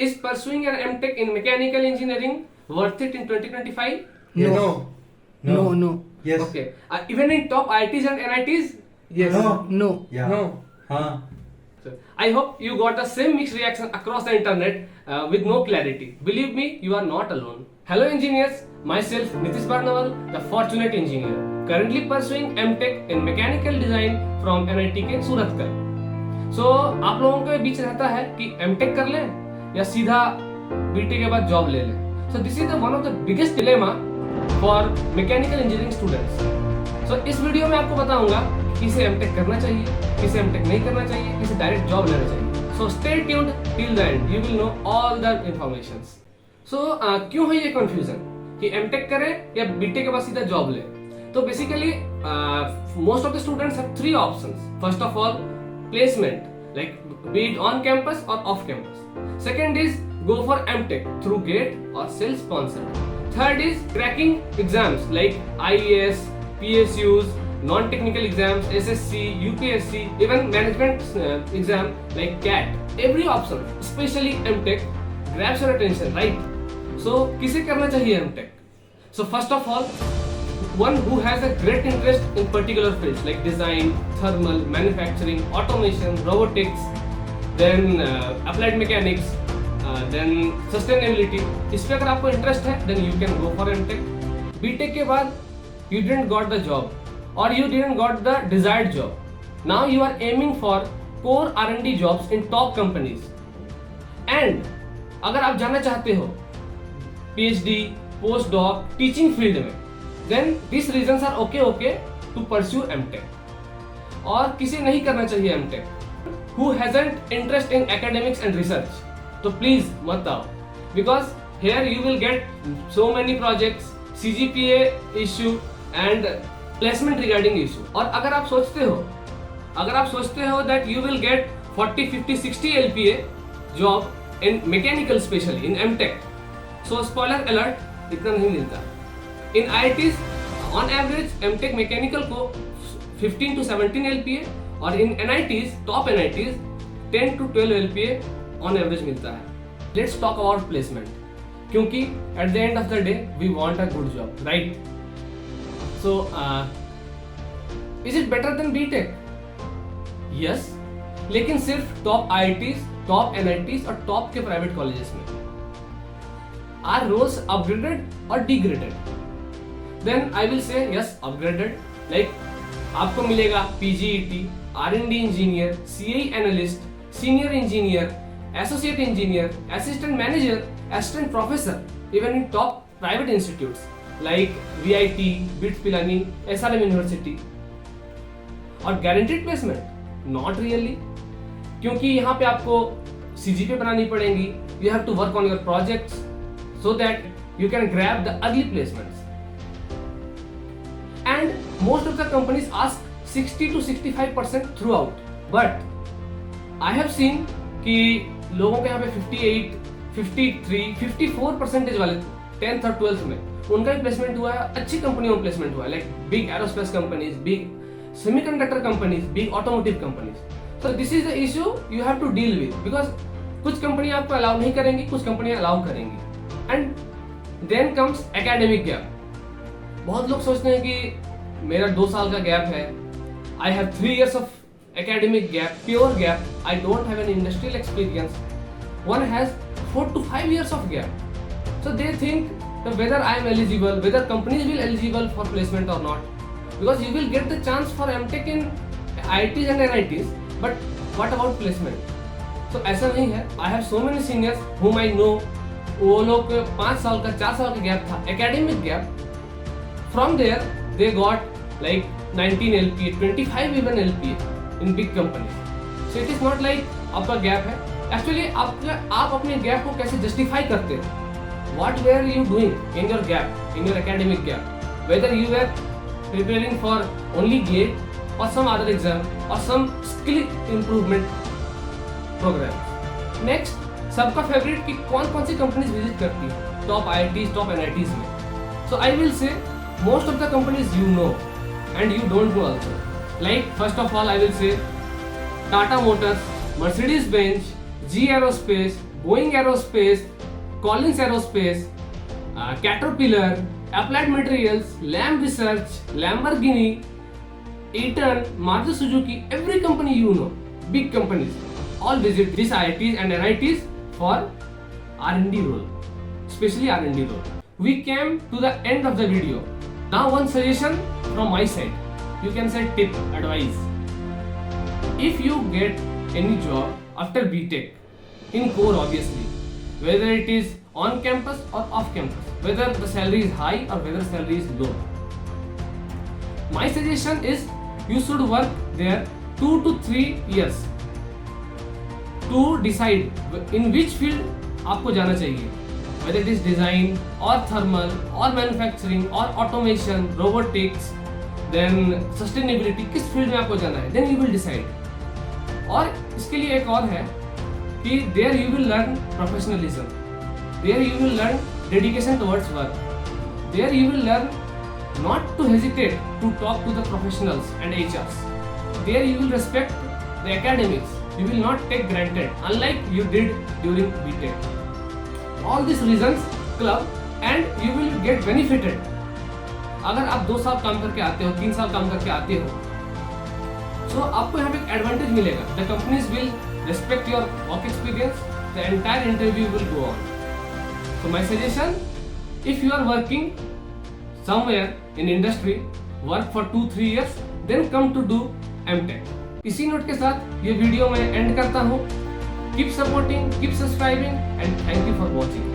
is pursuing an MTech in mechanical engineering worth it in 2025? No. No. Yes. Okay. Even in top IITs and NITs? Yes. No. No. Yeah. No. हाँ. So, I hope you got the same mixed reaction across the internet with no clarity. Believe me, you are not alone. Hello engineers, myself Nitish Barnawal, the fortunate engineer, currently pursuing MTech in mechanical design from NIT के Surathkal. So आप लोगों के बीच रहता है कि MTech कर लें या सीधा BTech के बाद जॉब ले लें. So this is the one of the biggest dilemma for mechanical engineering students. So इस वीडियो में आपको बताऊंगा किसे MTech करना चाहिए, किसे MTech नहीं करना चाहिए, किसे डायरेक्ट जॉब लेना चाहिए. So stay tuned till the end. You will know all the informations. So क्यों है ये confusion कि MTech करें या BTech के बाद सीधा जॉब ले? तो basically most of the students have three options. First of all, placement, like be it on campus or off campus. Second is go for MTech through GATE or self-sponsored. Third is cracking exams like IAS, PSUs, non-technical exams, SSC, UPSC, even management exam like CAT. Every option, especially MTech, grabs your attention, right? So, किसे करना चाहिए MTech? So first of all, one who has a great interest in particular fields like design, thermal, manufacturing, automation, robotics, then applied mechanics, then sustainability. इस पे अगर आपको interest है, then you can go for MTech. BTech के बाद you didn't got the job or you didn't got the desired job. Now you are aiming for core R&D jobs in top companies. And अगर आप जाना चाहते हो PhD, postdoc, teaching field में, then these reasons are okay to pursue MTech. और किसे नहीं करना चाहिए MTech? Who hasn't interest in academics and research? तो please मत आओ, because here you will get so many projects, CGPA issue and placement regarding issue. और अगर आप सोचते हो that you will get 40, 50, 60 LPA job in mechanical especially in MTech, so spoiler alert, इतना नहीं मिलता. In IITs on average MTech mechanical को 15 to 17 LPA और in NITs top NITs 10 to 12 LPA on average मिलता है. Let's talk about placement, क्योंकि at the end of the day we want a good job, right? So is it better than BTech? Yes, लेकिन सिर्फ top IITs, top NITs और top के private colleges में. Are roles upgraded or degraded? Then I will say yes, upgraded. Like आपको मिलेगा PGET, R&D engineer, CAE analyst, senior engineer, associate engineer, assistant manager, assistant professor, even in top private institutes like VIT, BITS Pilani, SRM University. और guaranteed placement? Not really. क्योंकि यहाँ पे आपको CGPA बनानी पड़ेगी. You have to work on your projects so that you can grab the early placements. And most of the companies ask 60 to 65% throughout. But I have seen कि लोगों के यहाँ पे 58, 53, 54% वाले 10th और 12th में उनका भी प्लेसमेंट हुआ है, अच्छी कंपनियों में प्लेसमेंट हुआ है, like big aerospace companies, big semiconductor companies, big automotive companies. So this is the issue you have to deal with, because कुछ कंपनियां आपको अलाउ नहीं करेंगी, कुछ कंपनियां अलाउ करेंगी. And then comes academic gap. बहुत लोग सोचते हैं कि मेरा 2 साल का गैप है, I have 3 years of academic gap, pure gap, I don't have any industrial experience. One has 4 to 5 years of gap. So they think that whether I am eligible, whether companies will eligible for placement or not. Because you will get the chance for MTech in IITs and NITs, but what about placement? So ऐसा नहीं है. I have so many seniors whom I know, वो लोग 5 साल का 4 साल का gap था, academic gap. From there they got like 19 LPA, 25 even LPA. in big companies. So it is not like आपका गैप है. Actually आप अपने गैप को कैसे justify करते हो? What were you doing in your gap, in your academic gap? Whether you were preparing for only GATE or some other exam or some skill improvement program. Next, सबका favourite कि कौन सी companies visit करती है top IITs, top NITs में. So I will say most of the companies you know and you don't know also. Like first of all I will say Tata Motors, Mercedes-Benz, G Aerospace, Boeing Aerospace, Collins Aerospace, Caterpillar, Applied Materials, Lam Research, Lamborghini, Eaton, Maruti Suzuki, every company you know, big companies, all visit these IITs and NITs for R&D role, especially R&D role. We came to the end of the video. Now one suggestion from my side, you can say tip, advice. If you get any job after BTech, in core obviously, whether it is on campus or off campus, whether the salary is high or whether salary is low, my suggestion is you should work there 2 to 3 years to decide in which field आपको जाना चाहिए, whether it is design or thermal or manufacturing or automation, robotics, then sustainability, किस field में आपको जाना है, then you will decide. और इसके लिए एक और है कि there you will learn professionalism, there you will learn dedication towards work, there you will learn not to hesitate to talk to the professionals and HRs, there you will respect the academics, you will not take granted unlike you did during BTech. All these reasons club and you will get benefited. अगर आप 2 साल काम करके आते हो, 3 साल काम करके आते हो, so आपको यहाँ पे एक एडवांटेज मिलेगा. The companies will respect your work experience. The entire interview will go on. So my suggestion, if you are working somewhere in industry, work for 2-3 years, then come to do MTech. इसी note के साथ ये video मैं and करता हूँ. Keep supporting, keep subscribing, and thank you for watching.